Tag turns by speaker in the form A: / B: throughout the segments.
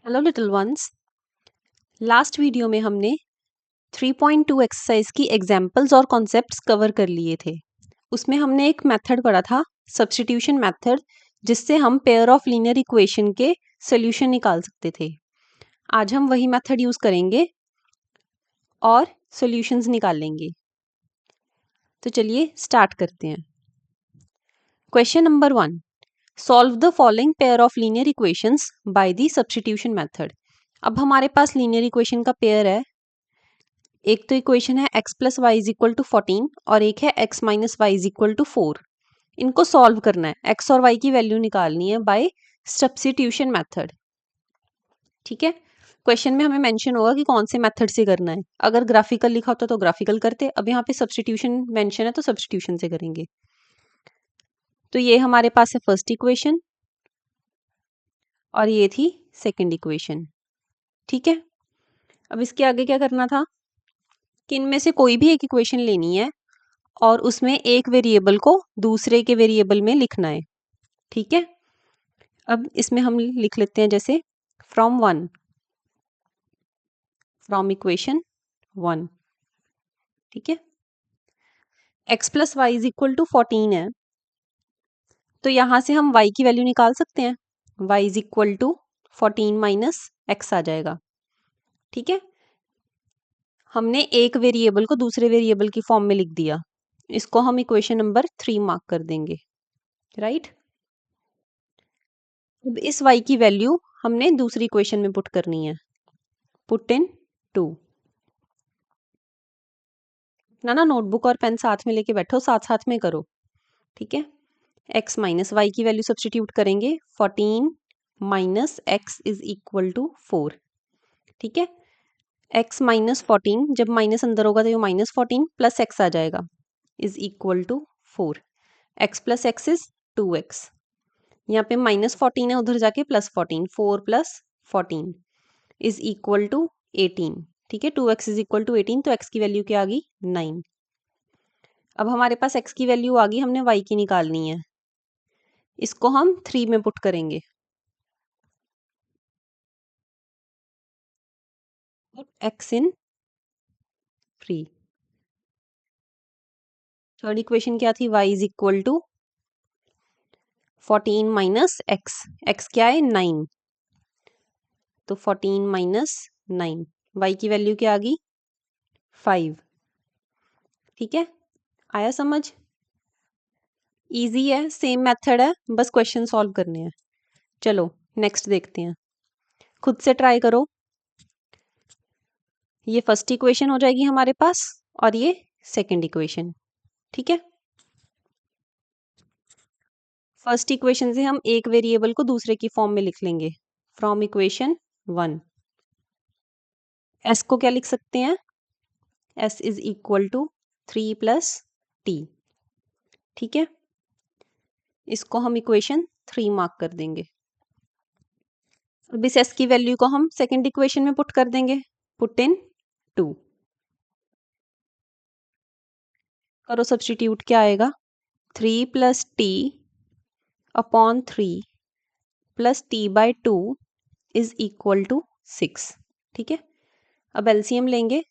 A: Hello little ones. Last video में हमने 3.2 exercise की एग्जाम्पल्स और कॉन्सेप्ट्स कवर कर लिए थे। उसमें हमने एक मेथड पढ़ा था, सब्स्टिट्यूशन मेथड, जिससे हम पेयर ऑफ लीनियर इक्वेशन के सोल्यूशन निकाल सकते थे। आज हम वही मेथड यूज करेंगे और सॉल्यूशंस निकालेंगे। तो चलिए स्टार्ट करते हैं। Question number 1, solve the following pair of linear equations by the substitution method. अब हमारे पास लीनियर इक्वेशन का पेयर है। एक तो इक्वेशन है x plus y is equal to 14 और एक है x minus y is equal to 4। इनको सॉल्व करना है, x और y की वैल्यू निकालनी है बाय सब्स्टिट्यूशन मेथड। ठीक है, क्वेश्चन में हमें मेंशन होगा कि कौन से मेथड से करना है। अगर ग्राफिकल लिखा होता तो ग्राफिकल करते, अब यहाँ पे सब्स्टिट्यूशन मेंशन है तो सब्स्टिट्यूशन से करेंगे। तो ये हमारे पास है फर्स्ट इक्वेशन और ये थी सेकंड इक्वेशन। ठीक है, अब इसके आगे क्या करना था कि इनमें से कोई भी एक इक्वेशन लेनी है और उसमें एक वेरिएबल को दूसरे के वेरिएबल में लिखना है। ठीक है, अब इसमें हम लिख लेते हैं जैसे फ्रॉम इक्वेशन 1। ठीक है, x plus y is equal to 14 है, तो यहां से हम y की वैल्यू निकाल सकते हैं। y is equal to 14 minus x आ जाएगा। ठीक है, हमने एक वेरिएबल को दूसरे वेरिएबल की फॉर्म में लिख दिया। इसको हम इक्वेशन नंबर 3 मार्क कर देंगे। राइट, अब इस y की वैल्यू हमने दूसरी इक्वेशन में पुट करनी है। Put in 2। ना नोटबुक और पेन साथ में लेके बैठो, साथ साथ में करो। ठीक है, x माइनस वाई की वैल्यू सब्स्टिट्यूट करेंगे। 14 minus x is equal to 4। ठीक है, x माइनस 14, जब माइनस अंदर होगा तो ये माइनस 14 प्लस एक्स आ जाएगा is equal to 4। x plus x is 2x। यहाँ पे माइनस 14 है, उधर जाके plus 14, 4 plus 14 is equal to 18। ठीक है, 2x इज इक्वल टू 18, तो x की वैल्यू क्या आ गई 9। अब हमारे पास x की वैल्यू आ गई, हमने y की निकालनी है। इसको हम 3 में पुट करेंगे। x इन 3। थर्ड इक्वेशन क्या थी, y is equal to 14 minus x. X क्या है 9, तो 14 माइनस 9, y की वैल्यू क्या आ गई 5। ठीक है, आया समझ? इजी है, सेम मेथड है, बस क्वेश्चन सॉल्व करने हैं। चलो नेक्स्ट देखते हैं, खुद से ट्राई करो। ये फर्स्ट इक्वेशन हो जाएगी हमारे पास और ये सेकंड इक्वेशन। ठीक है, फर्स्ट इक्वेशन से हम एक वेरिएबल को दूसरे की फॉर्म में लिख लेंगे। फ्रॉम इक्वेशन 1, s को क्या लिख सकते हैं, s is equal to 3 plus t. ठीक है, इसको हम इक्वेशन 3 मार्क कर देंगे। अब इस s की वैल्यू को हम सेकंड इक्वेशन में पुट कर देंगे। Put in 2। करो सब्स्टिट्यूट, क्या आएगा 3 plus t upon 3 plus t by 2 is equal to 6। ठीक है, अब एलसीएम लेंगे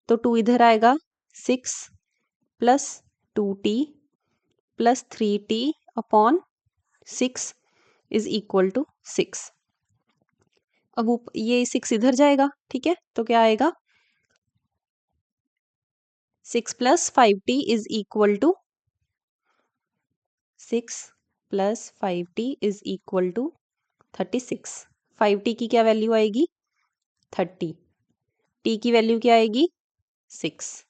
A: तो 2 इधर आएगा, 6 plus 2t plus 3t upon 6 is equal to 6। अब ये 6 इधर जाएगा। ठीक है, तो क्या आएगा 6 plus 5t is equal to 6 plus 5t is equal to 36। 5t की क्या वैल्यू आएगी 30, t की वैल्यू क्या आएगी 6।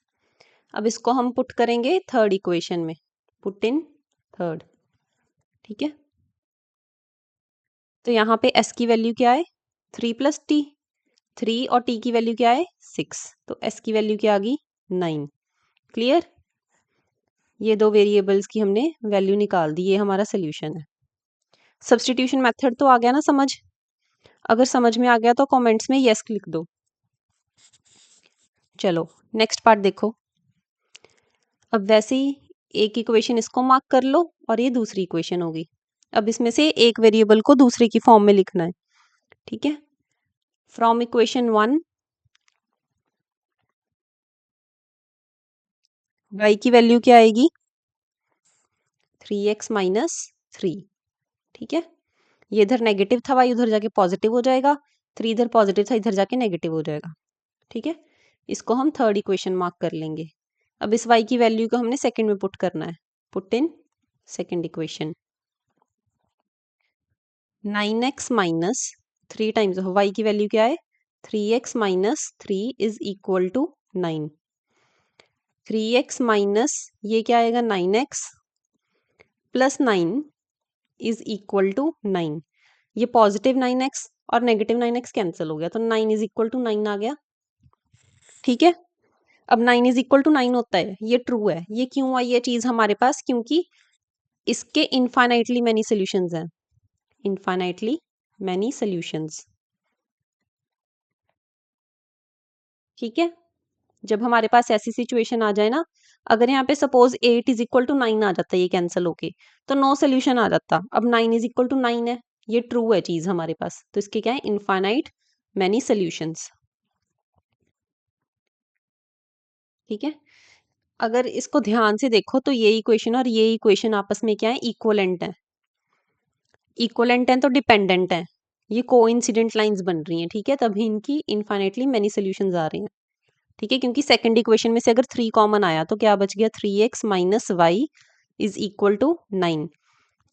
A: अब इसको हम पुट करेंगे थर्ड इक्वेशन में। Put in third. ठीक है, तो यहाँ पे s की वैल्यू क्या है 3 प्लस टी, 3 और t की वैल्यू क्या है 6, तो s की वैल्यू क्या आ गई 9। क्लियर, ये दो वेरिएबल्स की हमने वैल्यू निकाल दी, ये हमारा सोल्यूशन है। सब्स्टिट्यूशन मेथड तो आ गया ना समझ? अगर समझ में आ गया तो कमेंट्स में यस लिख दो। चलो नेक्स्ट पार्ट देखो। अब वैसे ही एक इक्वेशन इसको मार्क कर लो और ये दूसरी इक्वेशन होगी। अब इसमें से एक वेरिएबल को दूसरे की फॉर्म में लिखना है। ठीक है, फ्रॉम इक्वेशन 1 y की वैल्यू क्या आएगी? 3x minus 3। ठीक है, ये इधर नेगेटिव था, y उधर जाके पॉजिटिव हो जाएगा, 3 इधर पॉजिटिव था, इधर जाके नेगेटिव हो जाएगा। ठीक है, इसको हम थर्ड इक्वेशन मार्क कर लेंगे। अब इस y की वैल्यू को हमने सेकंड में पुट करना है। Put in second equation. 9x minus 3 times of y की वैल्यू क्या है? 3x minus 3 is equal to 9। 3x minus ये क्या आएगा? 9x plus 9 is equal to 9। ये पॉजिटिव 9x और नेगेटिव 9x कैंसिल हो गया, तो 9 इज इक्वल टू 9 आ गया। ठीक है, अब 9 इज इक्वल टू 9 होता है, ये ट्रू है। ये क्यों आई ये चीज हमारे पास? क्योंकि इसके इनफाइनाइटली मैनी सॉल्यूशंस हैं। Infinitely many solutions. ठीक है, जब हमारे पास ऐसी सिचुएशन आ जाए ना, अगर यहाँ पे सपोज 8 इज इक्वल टू 9 आ जाता है, ये कैंसिल होके, तो नो सोल्यूशन आ जाता। अब 9 इज इक्वल टू 9 है, ये ट्रू है चीज हमारे पास, तो इसके क्या है? Infinite many solutions. ठीक है, अगर इसको ध्यान से देखो तो ये इक्वेशन और ये इक्वेशन आपस में क्या है? इक्वलेंट है। इक्वलेंट है तो डिपेंडेंट है, ये कोइंसिडेंट लाइंस बन रही हैं। ठीक है, तभी इनकी इनफाइनाइटली मैनी सॉल्यूशंस आ रहे हैं। ठीक है, क्योंकि सेकंड इक्वेशन में से अगर 3 कॉमन आया तो क्या बच गया? 3x minus y is equal to 9।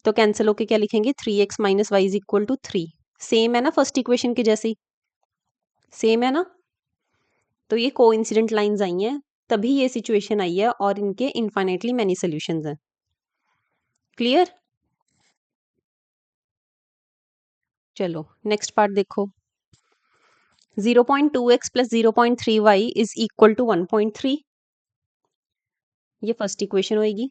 A: तो कैंसिल होके क्या लिखेंगे? 3x minus y is equal to 3। Same है ना फर्स्ट इक्वेशन के जैसे ही? सेम है ना? तो ये कोइंसिडेंट लाइंस आई हैं, तभी ये सिचुएशन आई है, और इनके इनफाइनाइटली मैनी सॉल्यूशंस हैं। क्लियर? चलो नेक्स्ट पार्ट देखो। 0.2x plus 0.3y is equal to 1.3, ये फर्स्ट इक्वेशन होगी।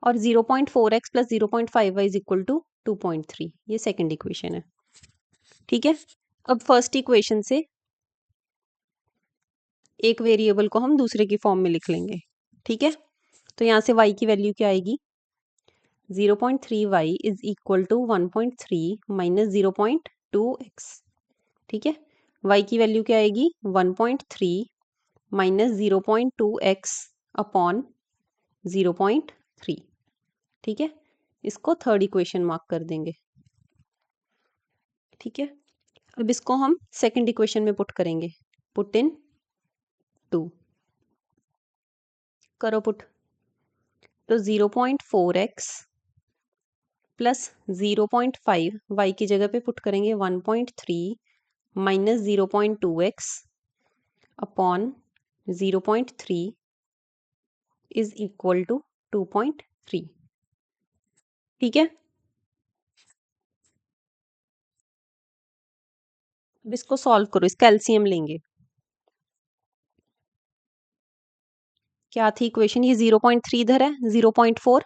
A: और 0.4x plus 0.5y is equal to 2.3, ये सेकंड इक्वेशन है। ठीक है, अब फर्स्ट इक्वेशन से एक वेरिएबल को हम दूसरे की फॉर्म में लिख लेंगे। ठीक है, तो यहाँ से y की वैल्यू क्या आएगी? 0.3y is equal to 1.3 minus 0.2x। ठीक है, y की वैल्यू क्या आएगी? 1.3 माइनस 0.2x अपॉन 0.3। ठीक है, इसको थर्ड इक्वेशन मार्क कर देंगे। ठीक है, अब इसको हम सेकंड इक्वेशन में पुट करेंगे। पुट इन 2, करो पुट। तो 0.4x प्लस 0.5 y की जगह पे पुट करेंगे 1.3 minus 0.2x upon 0.3 is equal to 2.3। ठीक है, अब इसको सॉल्व करो, इसका एलसीएम लेंगे। क्या थी इक्वेशन? ये 0.3 इधर है, 0.4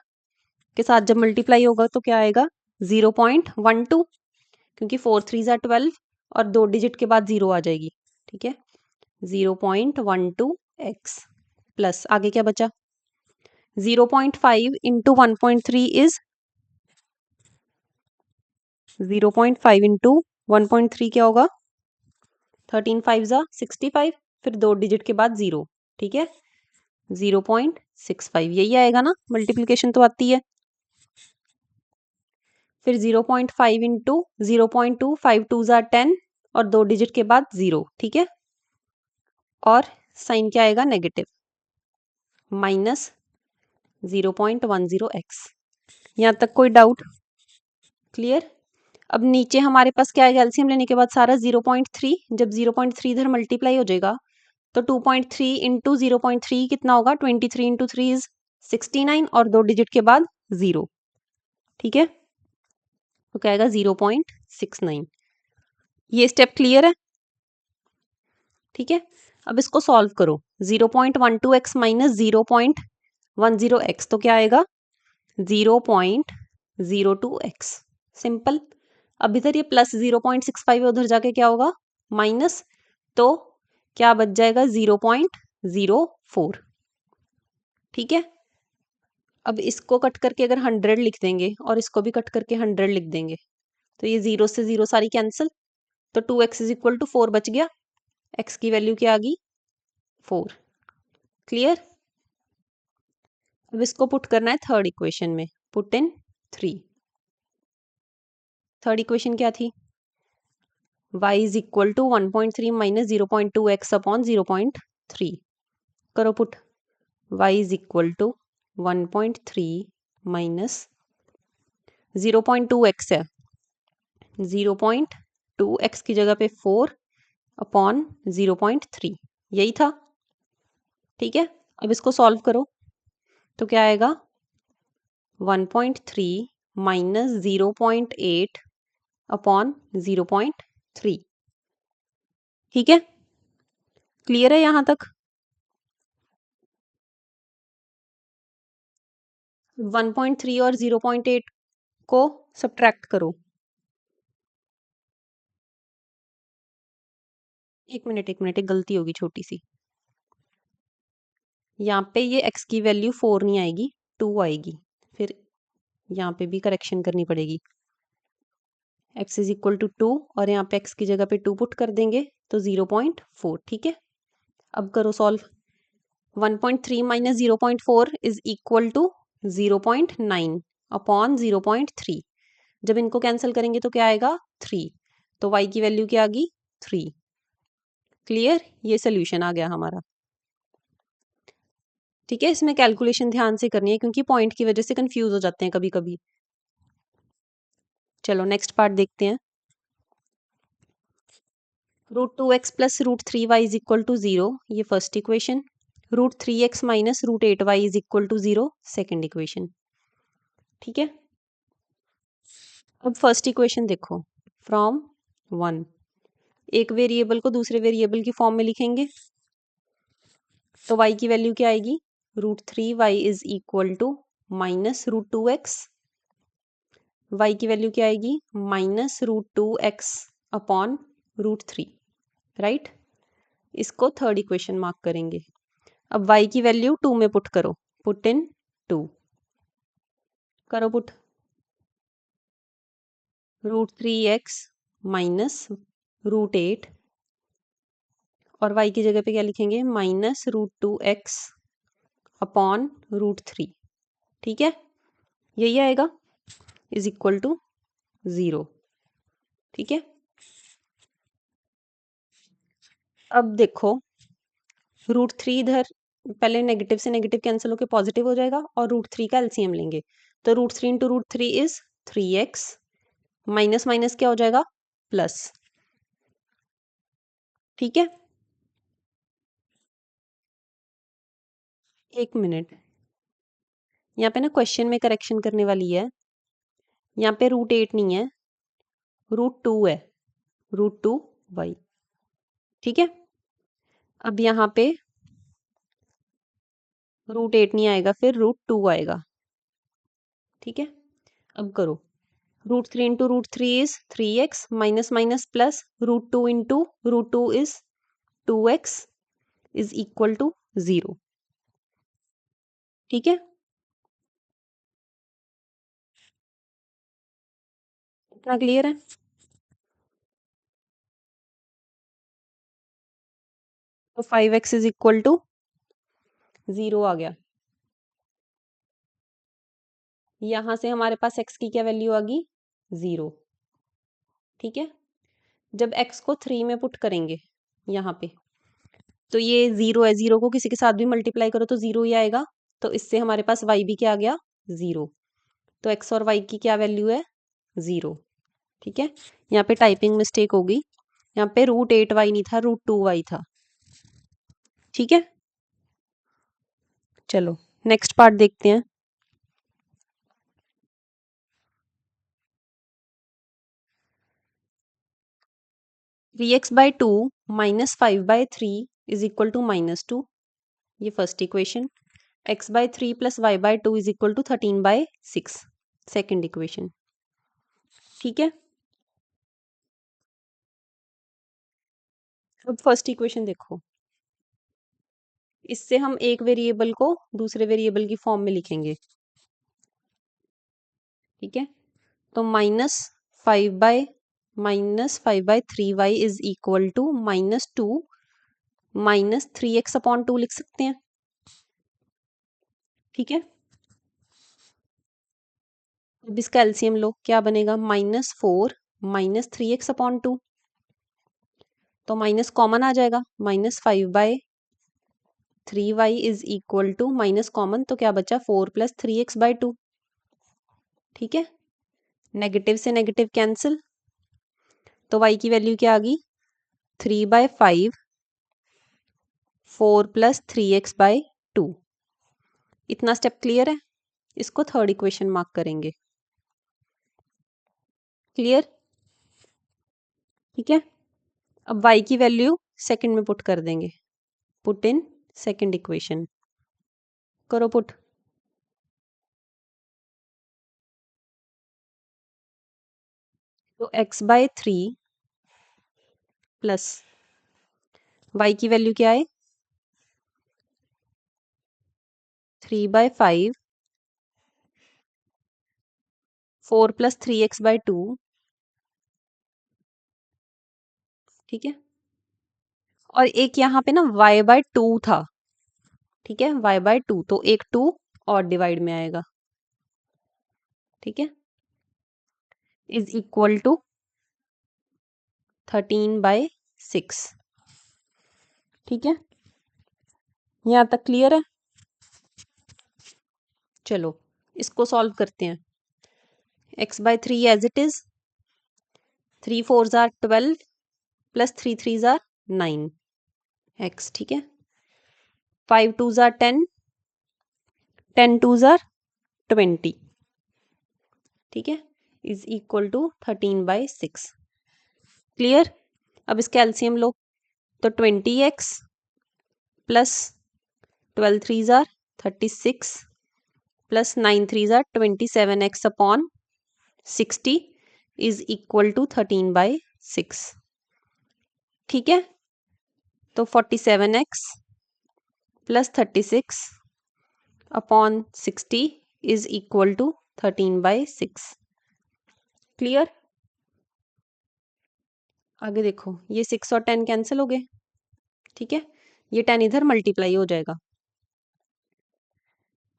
A: के साथ जब मल्टीप्लाई होगा तो क्या आएगा? 0.12, क्योंकि 4 थ्री ज़ा 12 और 2 डिजिट के बाद 0 आ जाएगी। ठीक है, 0.12x प्लस आगे क्या बचा? 0.5 इंटू 1.3 इज 0.5 इंटू 1.3 क्या होगा? 13 5 ज़ा 65, फिर 2 डिजिट के बाद 0। ठीक है, 0.65 यही आएगा ना, मल्टीप्लीकेशन तो आती है। फिर 0.5 इंटू 0.2, 5 2 ज़ा 10 और 2 डिजिट के बाद 0। ठीक है, और साइन क्या आएगा? Negative, minus 0.10x। यहाँ तक कोई डाउट? क्लियर? अब नीचे हमारे पास क्या है? एलसीएम लेने के बाद सारा 0.3, जब 0.3 इधर मल्टीप्लाई हो जाएगा तो 2.3 इंटू 0.3 कितना होगा? 23 इंटू 3 इज 69 और 2 डिजिट के बाद 0। ठीक है, तो क्या आएगा? 0.69। ये स्टेप क्लियर है? ठीक है, अब इसको सॉल्व करो। 0.12x माइनस 0.10x तो क्या आएगा? 0.02x। सिंपल। अब इधर ये प्लस 0.65 है, उधर जाके क्या होगा? माइनस, तो क्या बच जाएगा? 0.04। ठीक है, अब इसको कट करके अगर 100 लिख देंगे और इसको भी कट करके 100 लिख देंगे, तो ये 0 से 0 सारी कैंसिल, तो 2x इज इक्वल टू 4 बच गया, x की वैल्यू क्या आ गई 4। क्लियर। अब इसको पुट करना है थर्ड इक्वेशन में, पुट इन 3। थर्ड इक्वेशन क्या थी, y is equal to 1.3 minus 0.2x upon 0.3। करो put, y is equal to 1.3 minus 0.2x है, 0.2x की जगह पे 4 अपॉन 0.3, यही था। ठीक है, अब इसको सॉल्व करो तो क्या आएगा 1.3 माइनस 0.8 अपॉन 0.3। ठीक है, क्लियर है यहां तक। 1.3 और 0.8 को सब्ट्रैक्ट करो। एक मिनट एक गलती होगी छोटी सी, यहाँ पे ये x की वैल्यू 4 नहीं आएगी 2 आएगी, फिर यहाँ पे भी करेक्शन करनी पड़ेगी। x इज इक्वल टू 2 और यहाँ पे x की जगह पे 2 पुट कर देंगे तो 0.4। ठीक है, अब करो solve. 1.3 minus 0.4 is equal to 0.9 upon 0.3। जब इनको कैंसिल करेंगे तो क्या आएगा 3, तो y की वैल्यू क्या आ गई 3। क्लियर, ये सोल्यूशन आ गया हमारा। ठीक है, इसमें कैलकुलेशन ध्यान से करनी है क्योंकि पॉइंट की वजह से कंफ्यूज हो जाते हैं कभी कभी। चलो नेक्स्ट पार्ट देखते हैं। √2x plus √3y is equal to 0, ये first equation. √3x minus √8y is equal to 0, second equation. ठीक है, अब फर्स्ट इक्वेशन देखो, फ्रॉम 1 एक वेरिएबल को दूसरे वेरिएबल की फॉर्म में लिखेंगे तो y की वैल्यू क्या आएगी √3y is equal to minus √2x। y की वैल्यू क्या आएगी माइनस √2x अपॉन √3, राइट। इसको थर्ड इक्वेशन मार्क करेंगे। अब y की वैल्यू 2 में पुट करो, पुट इन 2। करो पुट, √3x माइनस √8 और y की जगह पे क्या लिखेंगे माइनस √2x अपॉन √3। ठीक है, यही आएगा इज इक्वल टू 0। ठीक है, अब देखो √3 इधर पहले नेगेटिव से नेगेटिव कैंसिल होकर पॉजिटिव हो जाएगा और √3 का एलसीएम लेंगे तो √3 इंटू √3 इज 3x, माइनस माइनस क्या हो जाएगा प्लस। ठीक है, एक मिनट, यहाँ पे ना क्वेश्चन में करेक्शन करने वाली है। यहाँ पे √8 नहीं है, √2 है, √2y। ठीक है, अब यहाँ पे √8 नहीं आएगा, फिर √2 आएगा। ठीक है, अब करो √3 इंटू √3 इज 3x, minus minus plus √2 into √2 is 2x is equal to 0। ठीक है, इतना क्लियर है। तो 5x इज इक्वल टू 0 आ गया। यहां से हमारे पास x की क्या वैल्यू आ गई 0। ठीक है, जब x को 3 में पुट करेंगे यहाँ पे तो ये 0 है, 0 को किसी के साथ भी मल्टीप्लाई करो तो 0 ही आएगा, तो इससे हमारे पास y भी क्या आ गया 0। तो x और y की क्या वैल्यू है 0। ठीक है, यहाँ पे टाइपिंग मिस्टेक हो गई, यहाँ पे √8y नहीं था √2y था। ठीक है, चलो नेक्स्ट पार्ट देखते हैं। 3x/2 minus 5/3 is equal to -2, ये first equation. x/3 plus y/2 is equal to 13/6, second equation. ठीक है, अब फर्स्ट इक्वेशन देखो, इससे हम एक वेरिएबल को दूसरे वेरिएबल की फॉर्म में लिखेंगे। ठीक है, तो -5/3 -5/3y is equal to -2 -3x/2 लिख सकते हैं। ठीक है, अब इसका एलसीएम लो, क्या बनेगा? -4 -3x/2, तो माइनस कॉमन आ जाएगा, -5/3y is equal to minus common, तो क्या बचा? 4 + 3x/2। ठीक है, नेगेटिव से नेगेटिव कैंसिल, तो y की वैल्यू क्या आ गई? 3/5 4 + 3x/2। इतना स्टेप क्लियर है? इसको थर्ड इक्वेशन मार्क करेंगे। क्लियर? ठीक है, अब y की वैल्यू सेकंड में पुट कर देंगे। पुट इन सेकंड इक्वेशन, करो पुट। तो x/3 प्लस y की वैल्यू क्या है? 3/5 4 + 3x/2। ठीक है, और एक यहाँ पे ना y/2 था। ठीक है, y/2, तो एक 2 और डिवाइड में आएगा। ठीक है, इज इक्वल टू 13/6। ठीक है, यहाँ तक क्लियर है? चलो इसको सॉल्व करते हैं। x/3 as it is, 3 4s are 12 + 3 3s are 9 x। ठीक है, 5 2s are 10, 10 2s are 20। ठीक है, इज इक्वल टू 13/6। क्लियर? अब इसका एलसीएम लो, तो 20x plus 12 3s are 36 plus 9 3s are 27x/60 is equal to 13/6। ठीक है, तो 47x plus 36/60 is equal to 13/6। Clear? आगे देखो, ये 6 और 10 कैंसिल हो गए। ठीक है, ये 10 इधर मल्टीप्लाई हो जाएगा,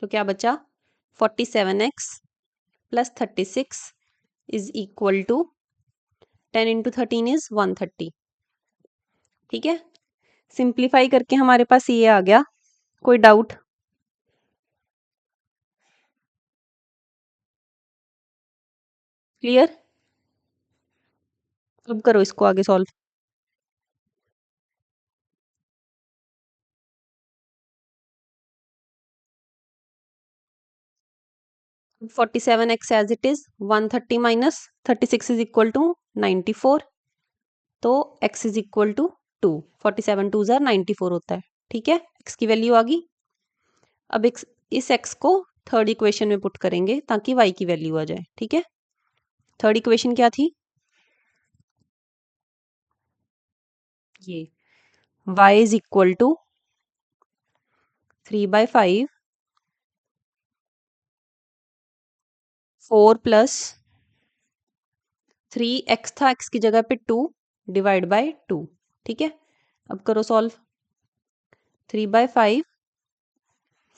A: तो क्या बचा? 47x plus 36 is equal to 10 × 13 is 130। ठीक है, सिंप्लीफाई करके हमारे पास ये आ गया। कोई डाउट? क्लियर? अब करो इसको आगे solve. 47x as it is, 130 minus 36 is equal to 94, तो x is equal to 2। 47 2s are 94 होता है। ठीक है, x की वैल्यू आ गई। अब इस x को थर्ड इक्वेशन में पुट करेंगे ताकि y की वैल्यू आ जाए। ठीक है, थर्ड इक्वेशन क्या थी? ये y is equal to 3/5 4 + 3x था, x की जगह पे 2 डिवाइड बाय 2। ठीक है, अब करो सॉल्व। 3/5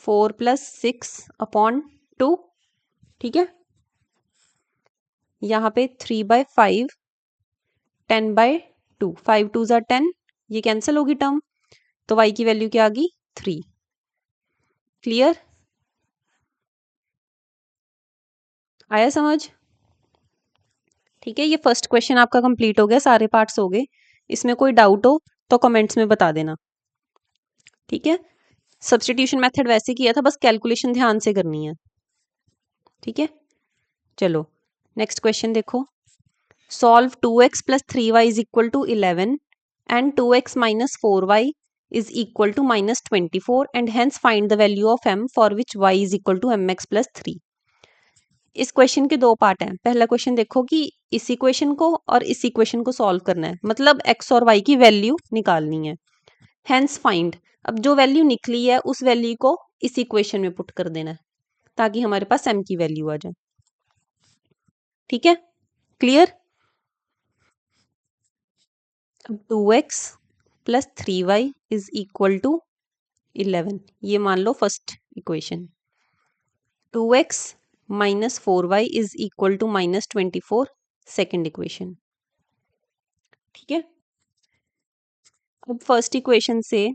A: 4 + 6/2। ठीक है, यहाँ पे 3/5 10/2, 5 2s are 10, ये कैंसिल होगी टर्म, तो y की वैल्यू क्या आ गई? 3। क्लियर? आया समझ? ठीक है, ये फर्स्ट क्वेश्चन आपका कंप्लीट हो गया, सारे पार्ट्स हो गए। इसमें कोई डाउट हो तो कमेंट्स में बता देना। ठीक है, सब्स्टिट्यूशन मेथड वैसे किया था, बस कैलकुलेशन ध्यान से करनी है। ठीक है, चलो नेक्स्ट क्वेश्चन देखो। Solve 2x + 3y is equal to 11 and 2x - 4y is equal to -24 and hence find the value of m for which y is equal to mx + 3। इस क्वेश्चन के दो पार्ट हैं। पहला क्वेश्चन देखो कि इस equation को और इस इक्वेशन को सॉल्व करना है, मतलब x और y की वैल्यू निकालनी है। हेंस फाइंड, अब जो वैल्यू निकली है उस वैल्यू को इस इक्वेशन में पुट कर देना है ताकि हमारे पास m की वैल्यू आ जाए। ठीक है, क्लियर? अब 2x plus 3y is equal to 11, ये मान लो first equation. 2x minus 4y is equal to minus 24, second equation. ठीक है, अब फर्स्ट इक्वेशन से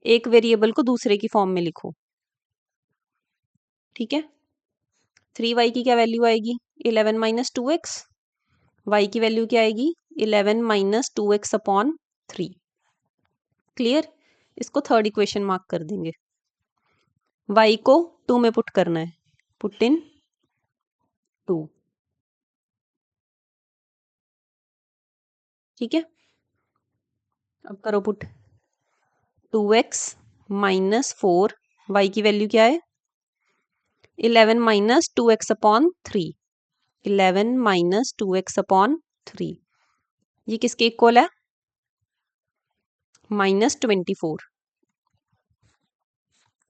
A: एक वेरिएबल को दूसरे की फॉर्म में लिखो। ठीक है, 3y की क्या वैल्यू आएगी? 11 माइनस 2x। y की वैल्यू क्या आएगी? 11 माइनस 2x अपॉन 3। क्लियर? इसको थर्ड इक्वेशन मार्क कर देंगे। y को 2 में पुट करना है, पुट इन 2। ठीक है, अब करो पुट। 2x माइनस 4, y की वैल्यू क्या है? 11 minus 2x upon 3। 11 minus 2x upon 3, ये किसके इक्वल है? माइनस 24।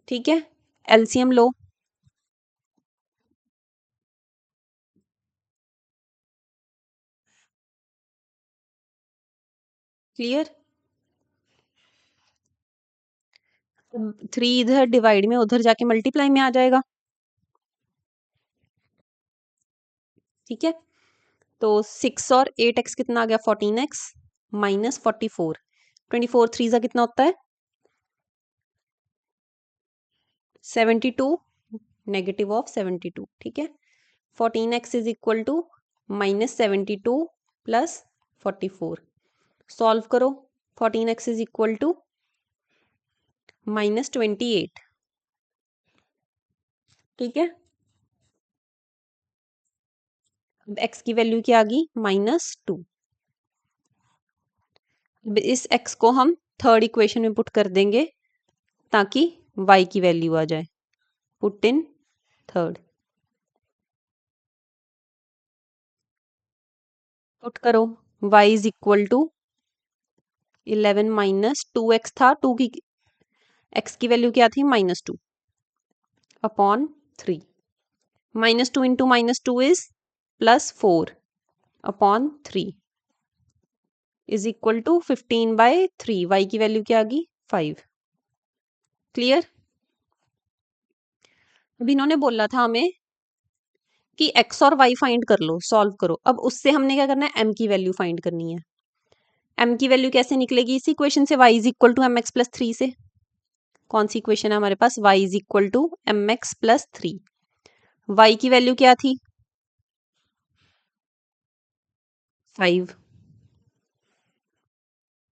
A: ठीक है, एलसीएम लो। क्लियर? 3 इधर डिवाइड में, उधर जाके मल्टीप्लाई में आ जाएगा। ठीक है, तो 6 और 8x कितना आ गया? 14x minus 44। 24 3 जा कितना होता है? 72, नेगेटिव ऑफ 72। ठीक है, 14x is equal to minus 72 plus 44। Solve करो। 14x is equal to minus 28। ठीक है, अब x की वैल्यू क्या आ गई? माइनस 2। अब इस x को हम थर्ड इक्वेशन में पुट कर देंगे ताकि y की वैल्यू आ जाए। Put in third. पुट करो। y is equal to 11 minus 2x था, 2 की x की वैल्यू क्या थी? Minus 2 upon 3। Minus 2 into minus 2 is plus 4 upon 3 is equal to 15/3। y की वैल्यू क्या आ गई? 5। क्लियर? अब इन्होंने बोला था हमें कि x और y फाइंड कर लो, सॉल्व करो। अब उससे हमने क्या करना है? m की वैल्यू फाइंड करनी है। m की वैल्यू कैसे निकलेगी? इसी इक्वेशन से, y is equal to m x plus 3 से। कौन सी इक्वेशन है हमारे पास? y is equal to m x plus 3। y की वैल्यू क्या थी? 5।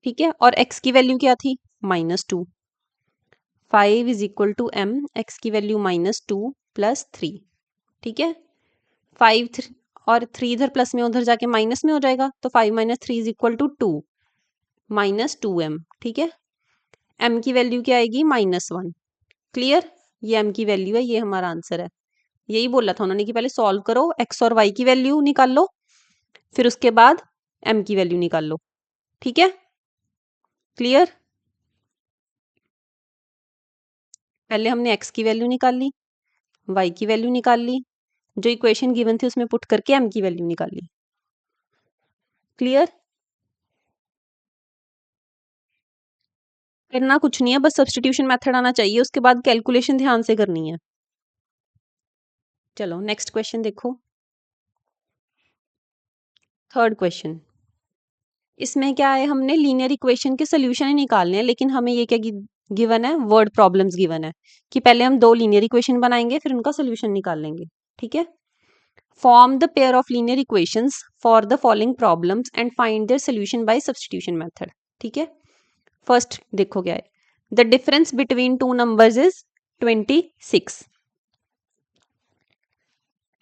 A: ठीक है, और x की वैल्यू क्या थी? Minus 2। 5 is equal to m, x की वैल्यू माइनस 2 प्लस 3। ठीक है, 5 और 3 इधर प्लस में, उधर जाके माइनस में हो जाएगा, तो 5 minus 3 is equal to 2 minus 2m। ठीक है, m की वैल्यू क्या आएगी? माइनस 1। क्लियर? ये m की वैल्यू है, ये हमारा आंसर है। यही बोला था उन्होंने कि पहले सॉल्व करो, x और y की वैल्यू निकाल लो, फिर उसके बाद m की वैल्यू निकाल लो। ठीक है, क्लियर? पहले हमने x की वैल्यू निकाल ली, y की वैल्यू निकाल ली, जो इक्वेशन गिवन थी उसमें पुट करके m की वैल्यू निकाल ली। क्लियर? करना कुछ नहीं है, बस सब्स्टिट्यूशन मेथड आना चाहिए, उसके बाद कैलकुलेशन ध्यान से करनी है। चलो नेक्स्ट क्वेश्चन देखो। थर्ड क्वेश्चन, इसमें क्या है? हमने लीनियर इक्वेशन के सोल्यूशन ही निकालने हैं, लेकिन हमें ये क्या गिवन है? वर्ड प्रॉब्लम्स गिवन है कि पहले हम 2 लीनियर इक्वेशन बनाएंगे, फिर उनका सोल्यूशन निकाल लेंगे। ठीक है, form the pair of linear equations for the following problems and find their solution by substitution method. ठीक है, फर्स्ट देखो क्या है? The difference between two numbers is 26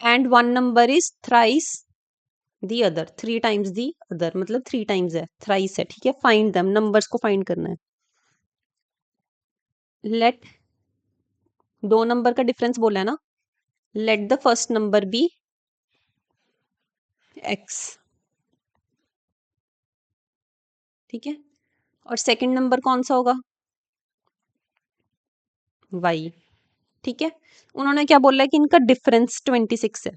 A: and one number is thrice the other. 3 times the other मतलब 3 times है, thrice है। ठीक है, फाइंड देम, नंबर्स को फाइंड करना है। लेट, 2 नंबर का डिफरेंस बोला है ना, let the first number be x। ठीक है, और सेकंड नंबर कौन सा होगा? y। ठीक है, उन्होंने क्या बोला है कि इनका डिफरेंस 26 है,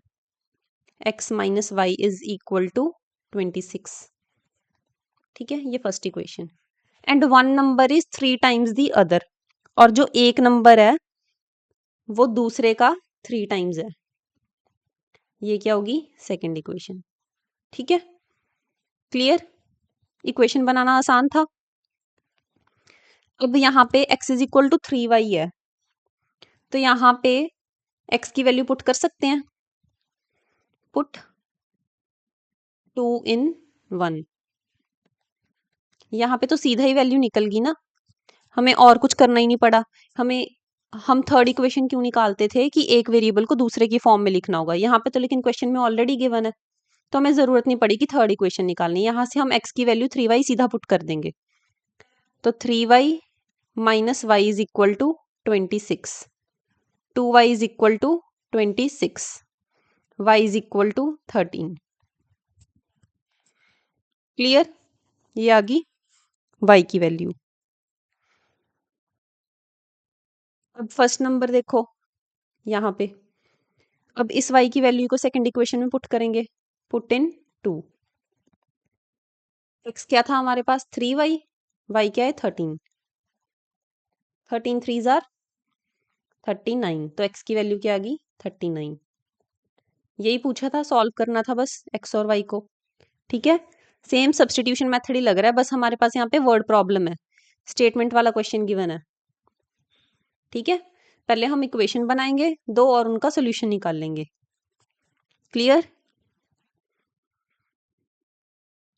A: x minus y is equal to 26। ठीक है, ये first equation. And one number is 3 times the other, और जो एक नंबर है वो दूसरे का 3 टाइम्स है, ये क्या होगी, सेकेंड इक्वेशन। ठीक है, क्लियर, इक्वेशन बनाना आसान था। अब यहाँ पे x is equal to 3y है, तो यहाँ पे x की वैल्यू पुट कर सकते हैं, पुट 2 in 1। यहाँ पे तो सीधा ही वैल्यू निकल गई ना, हमें और कुछ करना ही नहीं पड़ा। हमें हम थर्ड इक्वेशन क्यों निकालते थे कि एक वेरिएबल को दूसरे की फॉर्म में लिखना होगा, यहाँ पे तो लेकिन क्वेश्चन में ऑलरेडी गिवन है, तो हमें जरूरत नहीं पड़ी कि थर्ड इक्वेशन निकालनी। यहाँ से हम x की वैल्यू 3y सीधा पुट कर देंगे, तो 3y minus y is equal to 26, 2y is equal to 26, y is equal to 13। Clear, ये आ गई y की वैल्यू। अब फर्स्ट नंबर देखो यहाँ पे, अब इस y की वैल्यू को सेकंड इक्वेशन में पुट करेंगे, पुट इन 2। x क्या था हमारे पास 3y, y क्या है 13, 13 3s आर 39, तो x की वैल्यू क्या आ गई 39। यही पूछा था, सॉल्व करना था बस x और y को। ठीक है, सेम सब्सटीट्यूशन मेथड ही लग रहा है, बस हमारे पास यहाँ पे वर्ड प्रॉब्लम है, स्टेटमेंट वाला क्वेश्चन गिवन है। ठीक है, पहले हम इक्वेशन बनाएंगे दो और उनका सोल्यूशन निकाल लेंगे। क्लियर,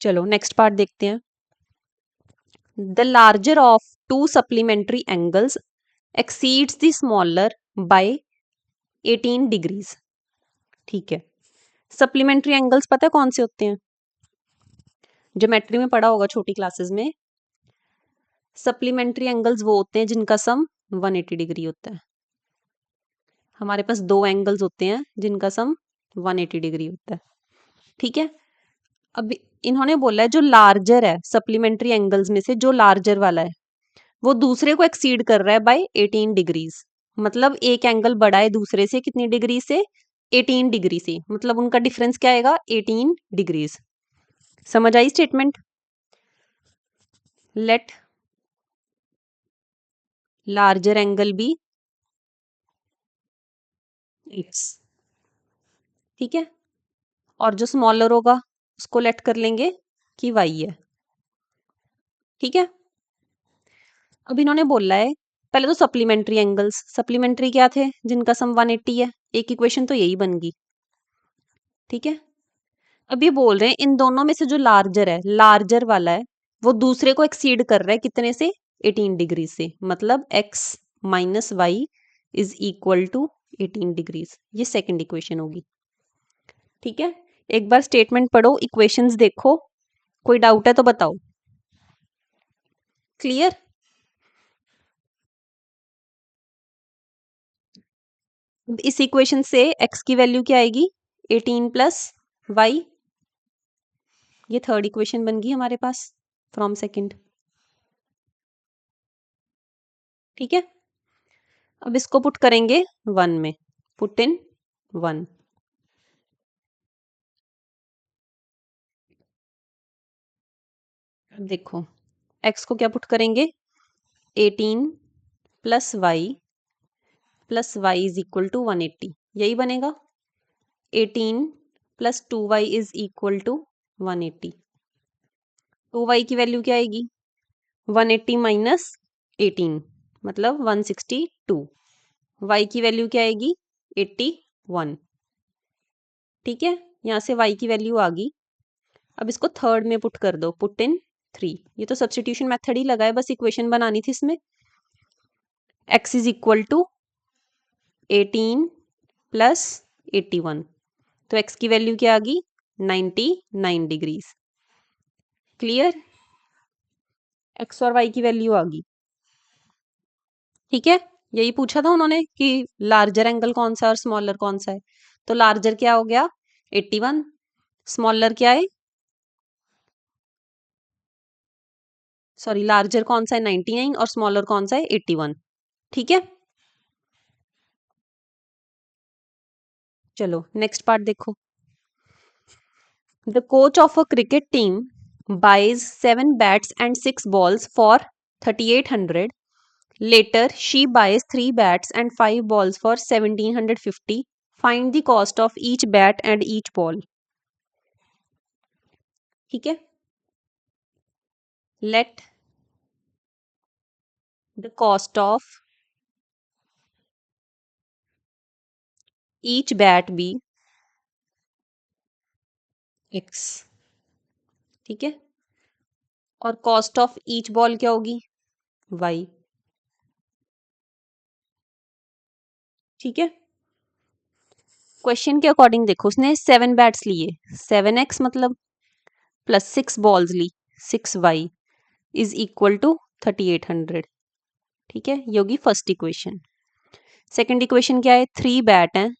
A: चलो नेक्स्ट पार्ट देखते हैं। The larger of to supplementary angles exceeds the smaller by 18 degrees. ठीक है, सप्लीमेंट्री एंगल्स पता है कौन से होते हैं, ज्योमेट्री में पढ़ा होगा छोटी क्लासेस में। सप्लीमेंट्री एंगल्स वो होते हैं जिनका सम 180 डिग्री होता है। हमारे पास दो एंगल्स होते हैं जिनका सम 180 डिग्री होता है। ठीक है, अब इन्होंने बोला है जो लार्जर है सप्लीमेंट्री एंगल्स में से, जो लार्जर वाला है वो दूसरे को एक्सीड कर रहा है बाय 18 डिग्रीज। मतलब एक एंगल बड़ा है दूसरे से कितनी डिग्री से, 18 डिग्री से, मतलब उनका डिफरेंस क्या आएगा 18 डिग्रीज। समझ आई statement. Let larger angle be x, ठीक है, और जो स्मॉलर होगा उसको लेट कर लेंगे कि y है। ठीक है, अब इन्होंने बोला है पहले तो सप्लीमेंट्री एंगल्स, सप्लीमेंट्री क्या थे, जिनका सम 180 है, एक इक्वेशन तो यही बन गई। ठीक है, अब ये बोल रहे हैं इन दोनों में से जो लार्जर है, लार्जर वाला है वो दूसरे को एक्सीड कर रहा है कितने से, 18 डिग्री से, मतलब x minus y is equal to 18 degrees. ये सेकंड इक्वेशन होगी। ठीक है, एक बार स्टेटमेंट पढ़ो, इक्वेशंस देखो, कोई डाउट है तो बताओ। क्लियर, इस इक्वेशन से x की वैल्यू क्या आएगी 18 प्लस वाई, ये थर्ड इक्वेशन बन गई हमारे पास फ्रॉम सेकंड। ठीक है, अब इसको पुट करेंगे 1 में, पुट इन 1। देखो x को क्या पुट करेंगे 18 plus y is equal to 180, यही बनेगा 18 plus 2y is equal to 180। 2y की वैल्यू क्या आएगी 180 माइनस 18, मतलब 162। y की वैल्यू क्या आएगी 81। ठीक है, यहाँ से y की वैल्यू आ गई। अब इसको थर्ड में पुट कर दो, पुट इन 3। ये तो सब्स्टिट्यूशन मेथड ही लगा है, बस इक्वेशन बनानी थी इसमें। x is equal to 18 plus 81, तो x की वैल्यू क्या आ गई 99 डिग्रीज। क्लियर, x और y की वैल्यू आ गई। ठीक है, यही पूछा था उन्होंने कि लार्जर एंगल कौन सा है और स्मॉलर कौन सा है, तो लार्जर क्या हो गया 81, स्मॉलर क्या है, सॉरी लार्जर कौन सा है 99 और स्मॉलर कौन सा है 81। ठीक है, चलो नेक्स्ट पार्ट देखो। The coach of a cricket team buys 7 bats and 6 balls for 3800. Later, she buys 3 bats and 5 balls for 1750. Find the cost of each bat and each ball. ठीक है. Let the cost of each bat be x. ठीक है. और cost of each ball क्या होगी? y. ठीक है. Question के अकॉर्डिंग देखो, उसने 7 बैट्स लिए, 7x मतलब प्लस 6 बॉल्स ली, 6y इज इक्वल टू 3800. ठीक है, ये होगी फर्स्ट इक्वेशन. सेकंड इक्वेशन क्या है? 3 बैट हैं,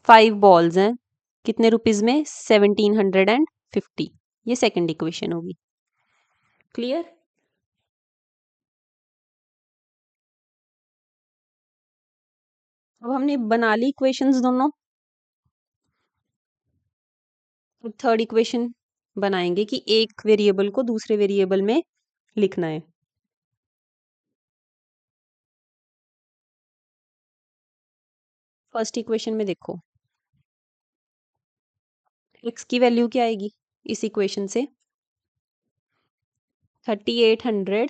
A: 5 बॉल्स हैं, कितने रुपीज में? 1750. ये सेकंड इक्वेशन होगी. क्लियर? अब हमने बना ली इक्वेशंस दोनों. अब थर्ड इक्वेशन बनाएंगे कि एक वेरिएबल को दूसरे वेरिएबल में लिखना है. फर्स्ट इक्वेशन में देखो, x की वैल्यू क्या आएगी इस इक्वेशन से? 3800.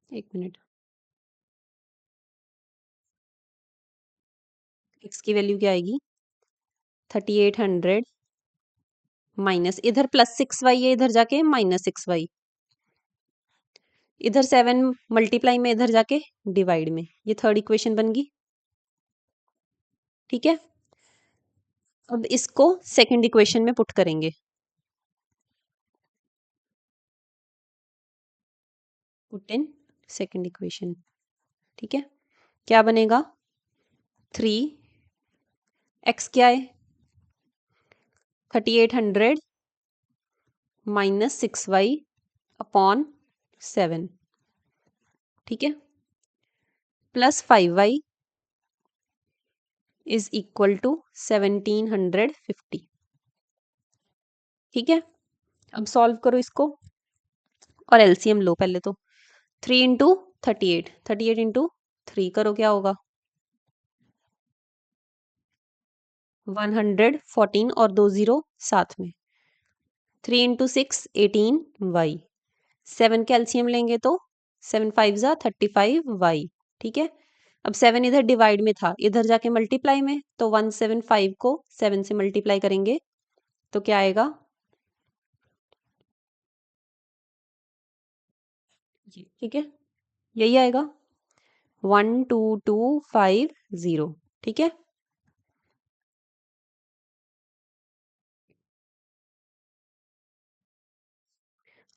A: एक मिनट. x की वैल्यू क्या आएगी? 3800 माइनस, इधर प्लस 6y है, इधर जाके माइनस 6y, इधर 7 मल्टीप्लाई में, इधर जाके डिवाइड में. ये थर्ड इक्वेशन बन गई. ठीक है. अब इसको सेकंड इक्वेशन में पुट करेंगे. Put in second equation. ठीक है. क्या बनेगा? 3x क्या है? 3800 माइनस 6y अपॉन 7. ठीक है. Plus 5y is equal to 1750. ठीक है. अब सॉल्व करो इसको और एलसीएम लो पहले तो. 3 इंटू 38, 38 इंटू 3 करो, क्या होगा? 114 और 2 जीरो साथ में. 3 इंटू 6 18y. 7 कैल्शियम लेंगे तो 7 5 जा 35y. ठीक है. अब 7 इधर डिवाइड में था, इधर जाके मल्टीप्लाई में, तो 175 को 7 से मल्टीप्लाई करेंगे तो क्या आएगा? ठीक है, यही आएगा 12250. ठीक है.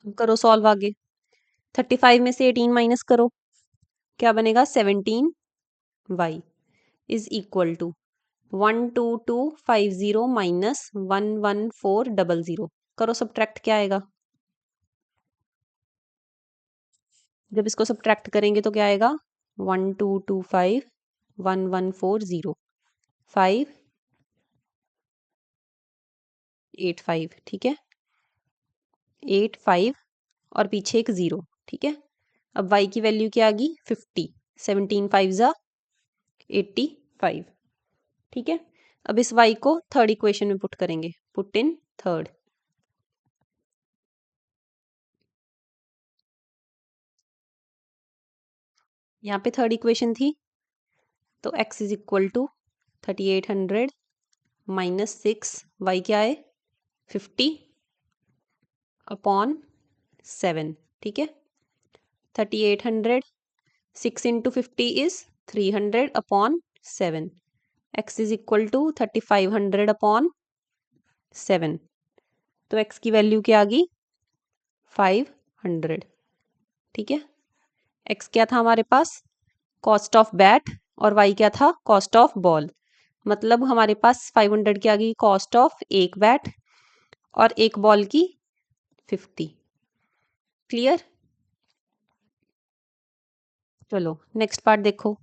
A: अब करो सॉल्व आगे. 35 में से 18 माइनस करो, क्या बनेगा? 17y is equal to 12250 minus 11400. करो सब्ट्रैक्ट, क्या आएगा? जब इसको सब्ट्रैक्ट करेंगे तो क्या आएगा? 1225 1140 585. ठीक है. 85 और पीछे एक 0. ठीक है. अब y की वैल्यू क्या आ गई? 50. 17 5 जा 85. ठीक है. अब इस y को थर्ड इक्वेशन में पुट करेंगे. Put in third. यहाँ पे थर्ड इक्वेशन थी, तो x is equal to 3800 minus 6y क्या है? 50 अपॉन 7. ठीक है. 3800, 6 into 50 is 300 upon 7. x is equal to 3500 upon 7. तो x की वैल्यू क्या आ गई? 500. ठीक है. x क्या था हमारे पास? Cost of bat. और y क्या था? Cost of ball. मतलब हमारे पास 500 की आ गई कॉस्ट ऑफ एक बैट और एक बॉल की 50. क्लियर? चलो नेक्स्ट पार्ट देखो.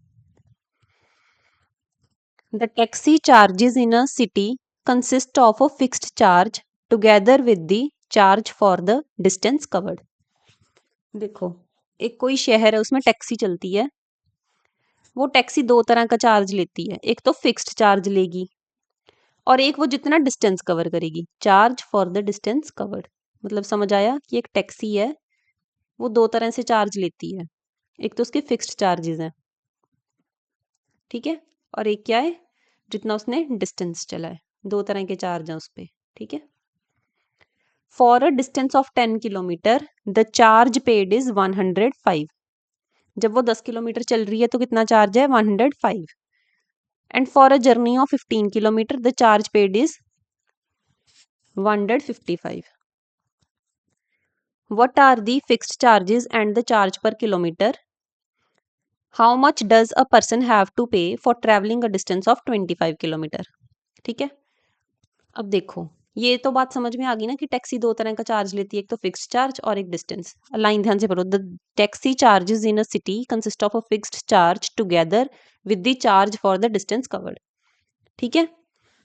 A: The taxi charges in a city consist of a fixed charge together with the charge for the distance covered. देखो, एक कोई शहर है, उसमें टैक्सी चलती है। वो टैक्सी दो तरह का चार्ज लेती है, एक तो फिक्स्ड चार्ज लेगी और एक वो जितना डिस्टेंस कवर करेगी, charge for the distance covered. मतलब समझ आया कि एक टैक्सी है, वो दो तरह से चार्ज लेती है। एक तो उसके फिक्स्ड चार्जेस हैं, ठीक है, और एक क्या है, जितना उसने डिस्टेंस चला है। दो तरह के चार्ज हैं उस पे, ठीक है। For a distance of 10 kilometre the charge paid is 105। जब वो 10 किलोमीटर चल रही है तो कितना चार्ज है, 105। And for a journey of 15 kilometre the charge paid is 155। What are the fixed charges and the charge per kilometer? How much does a person have to pay for traveling a distance of 25 kilometre? ठीक है, अब देखो, ये तो बात समझ में आ गई ना कि टैक्सी दो तरह का चार्ज लेती है, एक तो फिक्स्ड चार्ज और एक डिस्टेंस। लाइन ध्यान से पढ़ो। The taxi charges in a city consist of a fixed charge together with the charge for the distance covered. ठीक है,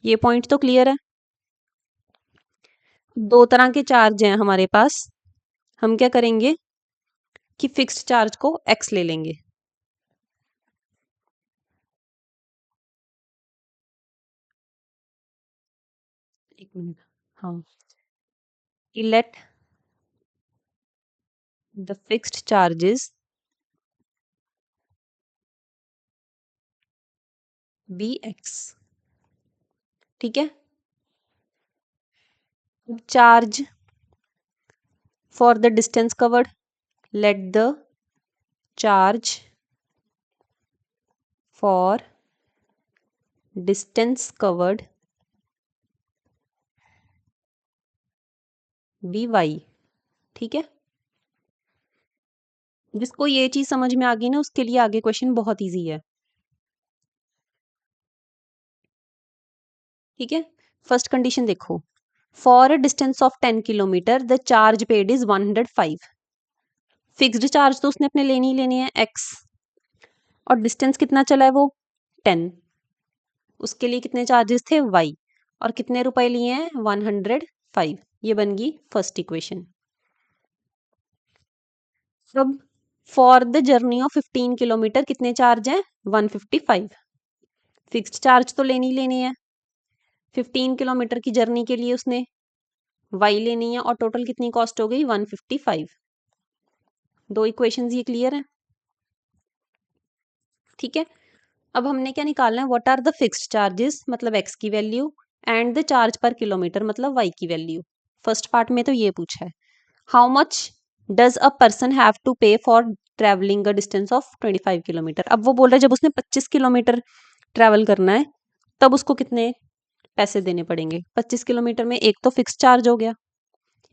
A: ये पॉइंट तो क्लियर है। दो तरह के चार्ज हैं हमारे पास। हम क्या करेंगे कि फिक्स्ड चार्ज को एक्स ले लेंगे। एक मिनट, हाँ, let the fixed charges be x. ठीक है, charge for the distance covered, let the charge for distance covered be y. ठीक है, जिसको ये चीज समझ में आ गई ना, उसके लिए आगे क्वेश्चन बहुत इजी है। ठीक है, फर्स्ट कंडीशन देखो, for a distance of 10 kilometre the charge paid is 105। Fixed charge तो उसने अपने लेनी ही लेनी है एक्स, और डिस्टेंस कितना चला है वो 10, उसके लिए कितने चार्जेस थे वाई, और कितने रुपए लिए हैं 105। ये बन गई फर्स्ट इक्वेशन। अब for the journey of 15 kilometre कितने चार्ज हैं 155। फिक्स्ड चार्ज तो लेनी ही लेनी है, 15 किलोमीटर की जर्नी के लिए उसने वाई लेनी है, और टोटल कितनी कॉस्ट हो गई 155। दो इक्वेशंस ये क्लियर है। ठीक है, अब हमने क्या निकालना है, what are the fixed charges मतलब एक्स की value, and the charge per kilometre मतलब वाई की वैल्यू। फर्स्ट पार्ट में तो ये पूछा है, how much does a person have to pay for travelling a distance of 25 kilometre. अब वो बोल रहा है जब उसने 25 किलोमीटर ट्रैवल करना है तब उसको कितने पैसे देने पड़ेंगे। 25 किलोमीटर में एक तो फिक्स चार्ज हो गया,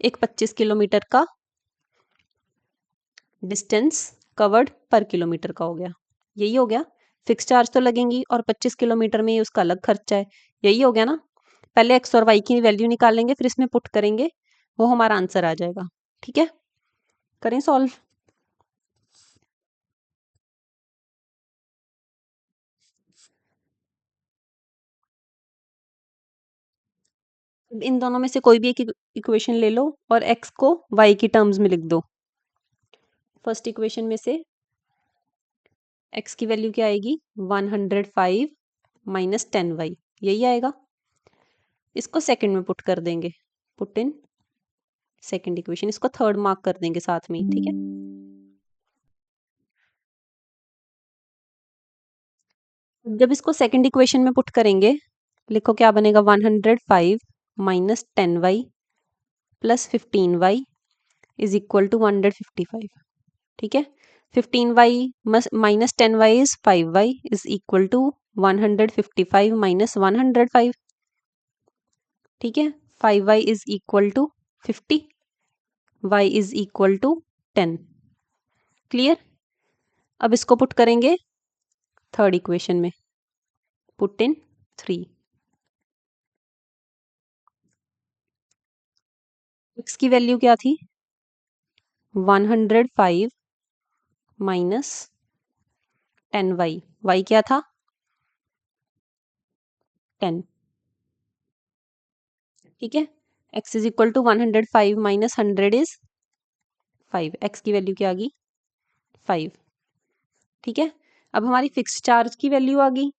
A: एक 25 किलोमीटर का डिस्टेंस कवर्ड पर किलोमीटर का हो गया। यही हो गया, फिक्स चार्ज तो लगेंगी और 25 किलोमीटर में उसका अलग खर्चा है। यही हो गया ना। पहले एक्स और वाई की वैल्यू निकालेंगे, फिर इसमें पुट करेंगे, वो हमारा आंसर आ जाएगा। ठीक है, करें सॉल्व। इन दोनों में से कोई भी एक इक्वेशन ले लो और एक्स को वाई की टर्म्स में लिख दो। फर्स्ट इक्वेशन में से एक्स की वैल्यू क्या आएगी 105 माइनस 10y, यही आएगा। इसको सेकंड में पुट कर देंगे, पुट इन सेकंड इक्वेशन, इसको थर्ड मार्क कर देंगे साथ में। ठीक है, जब इसको सेकंड इक्वेशन में पुट करेंगे, लिखो क्या बनेगा 105 minus 10y plus 15y is equal to 155। ठीक है, 15y minus 10y is 5y is equal to 155 minus 105। ठीक है, 5y is equal to 50, y is equal to 10। Clear. अब इसको पुट करेंगे थर्ड इक्वेशन में, पुट इन 3। x की value क्या थी 105 माइनस 10y, y क्या था 10। ठीक है, x is equal to 105 minus 100 is 5। x की वैल्यू क्या आ गई? 5। ठीक है, अब हमारी फिक्स चार्ज की वैल्यू आ गई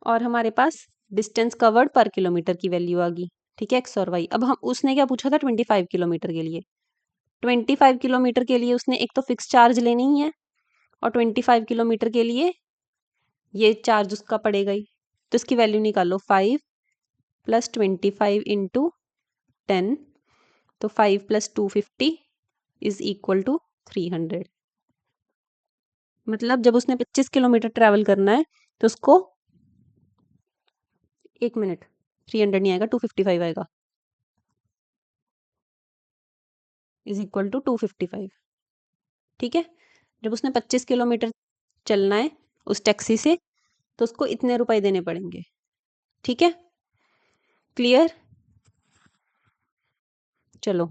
A: और हमारे पास डिस्टेंस कवर्ड पर किलोमीटर की वैल्यू आ गई। ठीक है, एक्स और वाई। अब हम उसने क्या पूछा था 25 किलोमीटर के लिए। 25 किलोमीटर के लिए उसने एक तो फिक्स चार्ज लेनी ही है और 25 किलोमीटर के लिए ये चार्ज उसका पड़ेगा ही। तो इसकी वैल्यू निकालो, 5 प्लस 25 इंटू 10, तो 5 प्लस 250 इज इक्वल टू 300। मतलब जब उसने 25 किलोमीटर ट्रैवल करना है तो उसको 1 मिनट, 300 नहीं आएगा, 255 आएगा, इज इक्वल टू 255। ठीक है, जब उसने 25 किलोमीटर चलना है उस टैक्सी से तो उसको इतने रुपए देने पड़ेंगे। ठीक है, क्लियर? चलो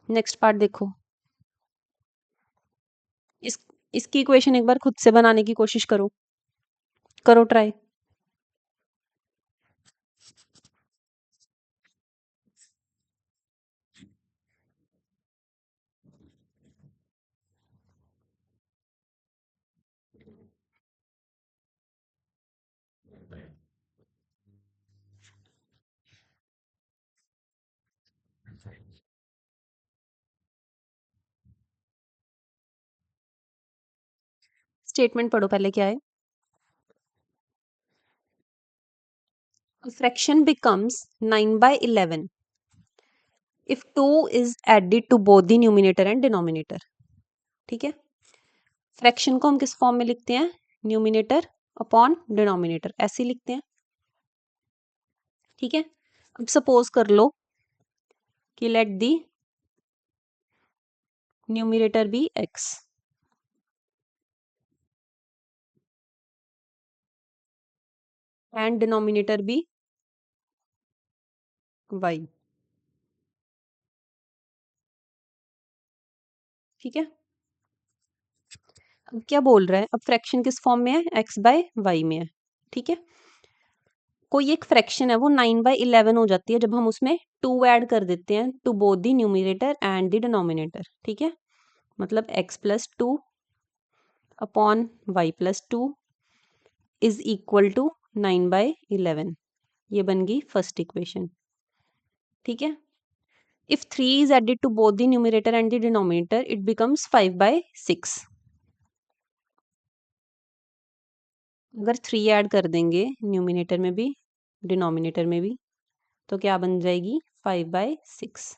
A: नेक्स्ट पार्ट देखो। इस इसकी इक्वेशन एक बार खुद से बनाने की कोशिश करो, करो ट्राई। स्टेटमेंट पढ़ो पहले क्या है। A fraction becomes 9 by 11 if 2 is added to both the numerator and denominator। ठीक है, फ्रैक्शन को हम किस फॉर्म में लिखते हैं? न्यूमिनेटर अपॉन डिनोमिनेटर, ऐसे ही लिखते हैं। ठीक है, अब सपोज कर लो कि let the numerator be x and denominator be y। ठीक है, अब क्या बोल रहा है? अब फ्रैक्शन किस फॉर्म में है? x बाय वाई में है। ठीक है, कोई एक फ्रैक्शन है वो 9/11 हो जाती है जब हम उसमें 2 ऐड कर देते हैं to both the numerator and the denominator. ठीक है, मतलब x plus 2 upon y plus 2 is equal to 9/11। ये बन गई फर्स्ट इक्वेशन। ठीक है, if 3 is added to both the numerator and the denominator it becomes 5/6। अगर 3 ऐड कर देंगे न्यूमिनेटर में भी डिनोमिनेटर में भी तो क्या बन जाएगी? 5/6।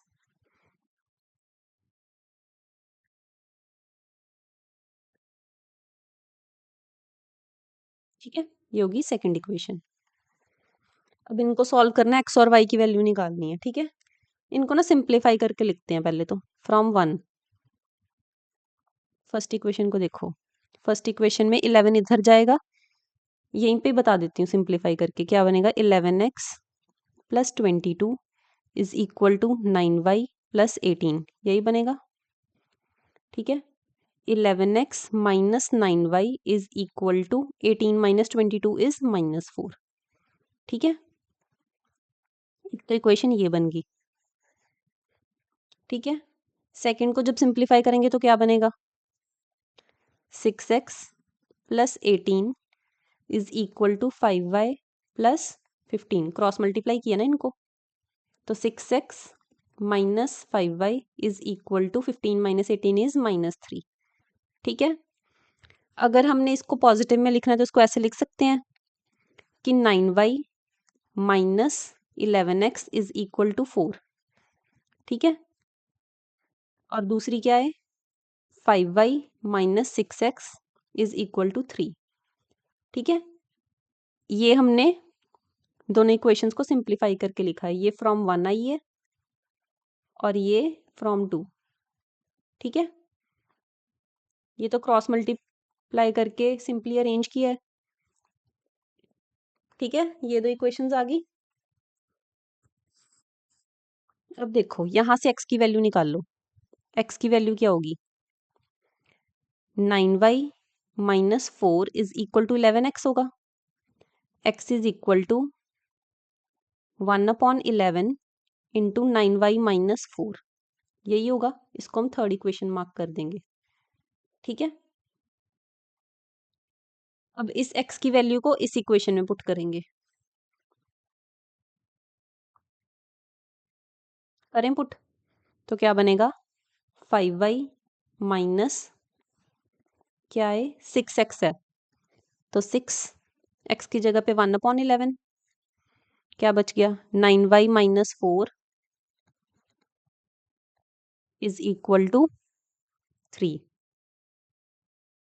A: ठीक है, ये होगी सेकंड इक्वेशन। अब इनको सॉल्व करना है, एक्स और वाई की वैल्यू निकालनी है। ठीक है, इनको ना सिंप्लीफाई करके लिखते हैं पहले तो। फ्रॉम 1, फर्स्ट इक्वेशन को देखो। फर्स्ट इक्वेशन में 11 इधर जाएगा, यहीं पे बता देती हूँ सिंप्लीफाई करके क्या बनेगा। 11x plus 22 is equal to 9y plus 18, यही बनेगा। ठीक है, 11x minus 9y is equal to 18 minus 22 is -4। ठीक है, तो इक्वेशन ये बन गई। ठीक है, सेकंड को जब सिंप्लीफाई करेंगे तो क्या बनेगा? 6x plus 18 is equal to 5y plus 15। Cross multiply किया ना इनको, तो 6x minus 5y is equal to 15 minus 18 is -3। ठीक है, अगर हमने इसको पॉजिटिव में लिखना है तो इसको ऐसे लिख सकते हैं कि 9y minus 11x is equal to 4। ठीक है, और दूसरी क्या है? 5y minus 6x is equal to 3। ठीक है, ये हमने दोनों इक्वेशंस को सिंप्लीफाई करके लिखा है। ये फ्रॉम 1 आई है और ये फ्रॉम 2। ठीक है, ये तो क्रॉस मल्टीप्लाई करके सिंपली अरेंज किया है। ठीक है, ये दो इक्वेशंस आ गई। अब देखो यहां से x की वैल्यू निकाल लो। x की वैल्यू क्या होगी? 9y minus 4 is equal to 11x होगा। x इज इक्वल टू 1/11 इंटू 9y माइनस 4, यही होगा। इसको हम थर्ड इक्वेशन मार्क कर देंगे। ठीक है, अब इस x की वैल्यू को इस इक्वेशन में पुट करेंगे। करें पुट, तो क्या बनेगा, 5y माइनस क्या है, 6x है, तो 6x की जगह पे 1/11, क्या बच गया, 9y minus 4 is equal to 3।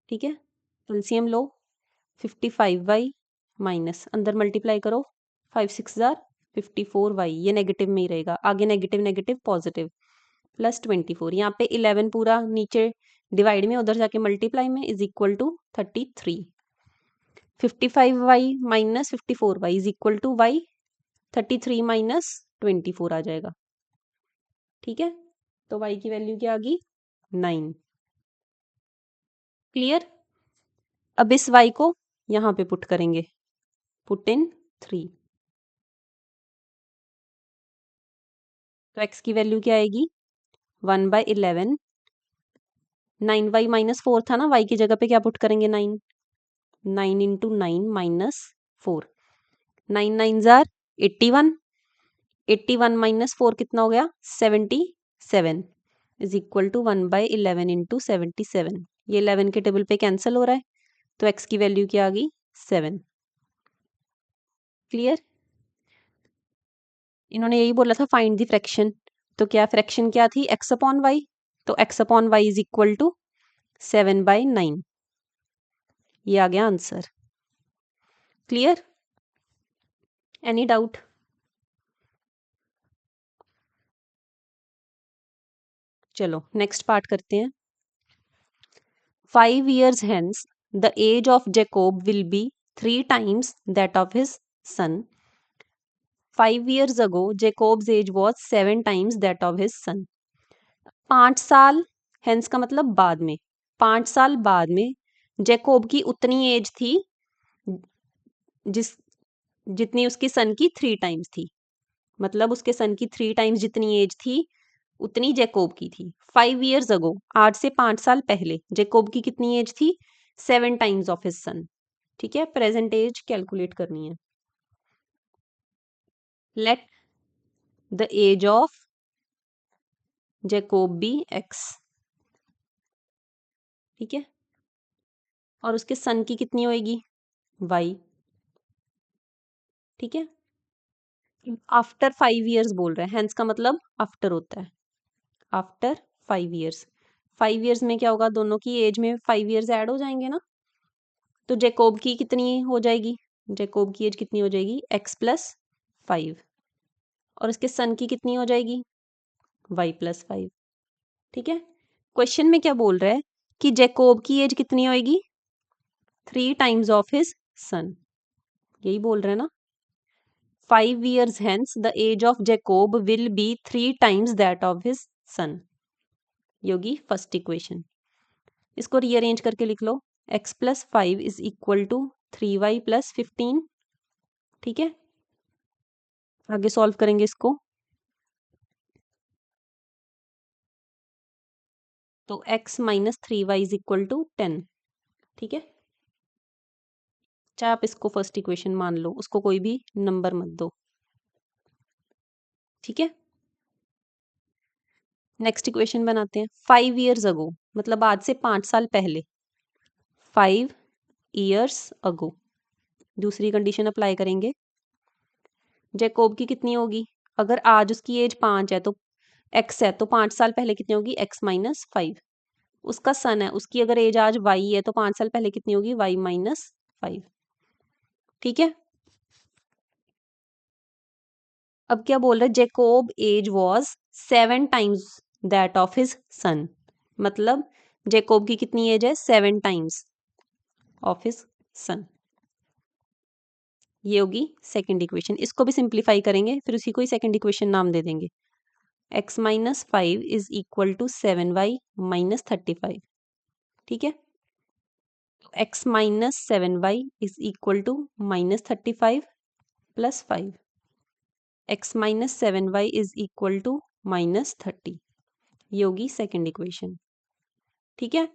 A: ठीक है, एलसीएम लो, 55y माइनस, अंदर मल्टीप्लाई करो, 5 6 जार 54y, ये नेगेटिव में ही रहेगा, आगे नेगेटिव नेगेटिव पॉजिटिव, प्लस 24, यहाँ पे 11 पूरा नीचे डिवाइड में, उधर जाके मल्टीप्लाई में, is equal to 33। 55y minus 54y is equal to y, 33 minus 24 आ जाएगा। ठीक है, तो y की वैल्यू क्या आ गई, 9। क्लियर, अब इस y को यहाँ पे पुट करेंगे, पुट इन 3, तो x की वैल्यू क्या आएगी, 1/11, 9y माइनस 4 था ना, y की जगह पे क्या पुट करेंगे, 9, 9 इंटू 9 माइनस 4, 9 9 जार 81, 81 माइनस 4 कितना हो गया, 77, इज इक्वल टू 1/11 इंटू 77, ये 11 के टेबल पे कैंसिल हो रहा है, तो x की वैल्यू क्या आ गई, 7। क्लियर, इन्होंने यही बोला था फाइंड द फ्रैक्शन, तो क्या फ्रैक्शन क्या थी, x अपॉन वाई, तो x upon y is equal to 7/9, ये आ गया आंसर। क्लियर, एनी डाउट, चलो नेक्स्ट पार्ट करते हैं। 5 years hence the age of Jacob will be 3 times that of his son. 5 years ago Jacob's age was 7 times that of his son. 5 साल, hence का मतलब बाद में, 5 साल बाद में जैकोब की उतनी एज थी जिस जितनी उसके सन की 3 टाइम्स थी, मतलब उसके सन की 3 टाइम्स जितनी एज थी उतनी जैकोब की थी। 5 years अगो, आज से 5 साल पहले जैकोब की कितनी एज थी, 7 टाइम्स ऑफ हिज सन। ठीक है, प्रेजेंट एज कैलकुलेट करनी है। Let the age of Jacob be x। ठीक है, और उसके सन की कितनी होएगी, y। ठीक है, आफ्टर 5 years बोल रहे हैं, हेंस का मतलब आफ्टर होता है, आफ्टर 5 years। 5 years में क्या होगा, दोनों की एज में 5 years ऐड हो जाएंगे ना, तो जैकोब की कितनी हो जाएगी, जैकोब की एज कितनी हो जाएगी, x प्लस 5, और उसके सन की कितनी हो जाएगी, y प्लस 5। ठीक है, क्वेश्चन में क्या बोल रहा है कि जैकोब की एज कितनी होएगी, 3 टाइम्स ऑफ हिज सन, यही बोल रहे हैं ना। 5 years hence the age of Jacob will be 3 times that of his son, ये होगी फर्स्ट इक्वेशन। इसको रीअरेंज करके लिख लो, x plus 5 is equal to 3y plus 15। ठीक है, आगे सॉल्व करेंगे इसको, तो x minus 3y is equal to 10। ठीक है, चाहे आप इसको फर्स्ट इक्वेशन मान लो, उसको कोई भी नंबर मत दो। ठीक है, नेक्स्ट इक्वेशन बनाते हैं। 5 years अगो, मतलब आज से 5 साल पहले, 5 years अगो, दूसरी कंडीशन अप्लाई करेंगे। जैकोब की कितनी होगी, अगर आज उसकी एज 5 है तो x है, तो 5 साल पहले कितनी होगी, x माइनस 5। उसका सन है, उसकी अगर एज आज y है तो 5 साल पहले कितनी होगी, y माइनस 5। ठीक है, अब क्या बोल रहे हैं, Jacob age was 7 times that of his son, मतलब जैकोब की कितनी एज है, 7 टाइम्स ऑफ हिज सन, ये होगी सेकंड इक्वेशन। इसको भी सिंप्लीफाई करेंगे, फिर उसी को ही सेकंड इक्वेशन नाम दे देंगे। x minus 5 is equal to 7y minus 35। ठीक है, x minus 7y is equal to minus 35 plus 5, x minus 7y is equal to -30। ये होगी सेकेंड इक्वेशन। ठीक है,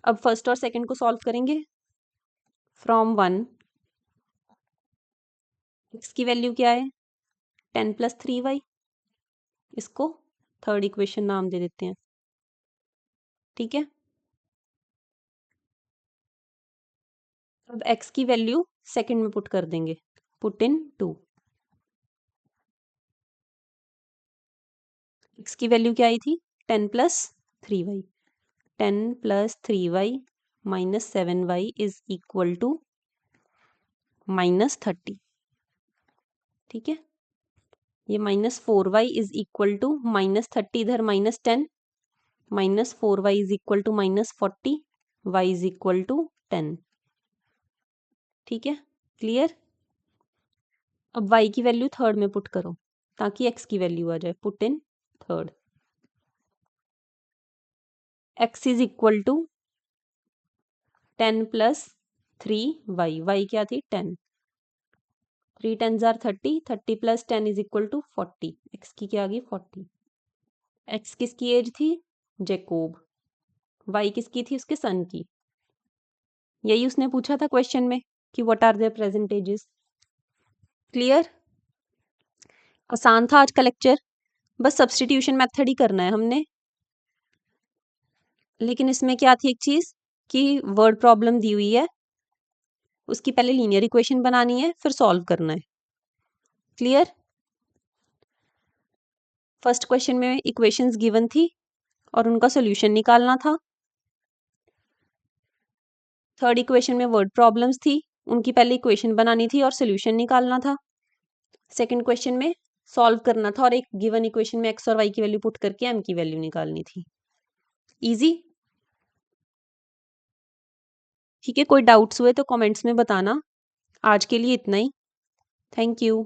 A: अब फर्स्ट और सेकेंड को सॉल्व करेंगे। फ्रॉम 1 x की वैल्यू क्या है 10 + 3y, इसको थर्ड इक्वेशन नाम दे देते हैं। ठीक है, अब x की वैल्यू सेकंड में पुट कर देंगे, पुट इन 2। x की वैल्यू क्या आई थी 10 + 3y, 10 + 3y - 7y is equal to -30। ठीक है, ये -4y इज इक्वल टू -30, इधर -10, -4y is equal to -40, y is equal to 10। ठीक है, क्लियर। अब y की वैल्यू थर्ड में पुट करो ताकि x की वैल्यू आ जाए, put in third. x is equal to 10 + 3y, y क्या थी 10, 3 10s are 30, 30 + 10 is equal to 40, x की क्या आ गई 40। x किसकी एज थी जैकोब, y किसकी थी उसके सन की। यही उसने पूछा था क्वेश्चन में कि what are their present ages. Clear, आसान था आज का लेक्चर, बस सब्स्टिट्यूशन मेथड ही करना है हमने। लेकिन इसमें क्या थी एक चीज कि वर्ड प्रॉब्लम दी हुई है, उसकी पहले लीनियर इक्वेशन बनानी है फिर सॉल्व करना है। क्लियर, फर्स्ट क्वेश्चन में इक्वेशंस गिवन थी और उनका सॉल्यूशन निकालना था। थर्ड इक्वेशन में वर्ड प्रॉब्लम्स थी, उनकी पहले इक्वेशन बनानी थी और सॉल्यूशन निकालना था। सेकंड क्वेश्चन में सॉल्व करना था और एक गिवन इक्वेशन में x और y की वैल्यू पुट करके m की वैल्यू निकालनी थी। इजी। ठीक है, कोई डाउट्स हुए तो कमेंट्स में बताना। आज के लिए इतना ही। Thank you.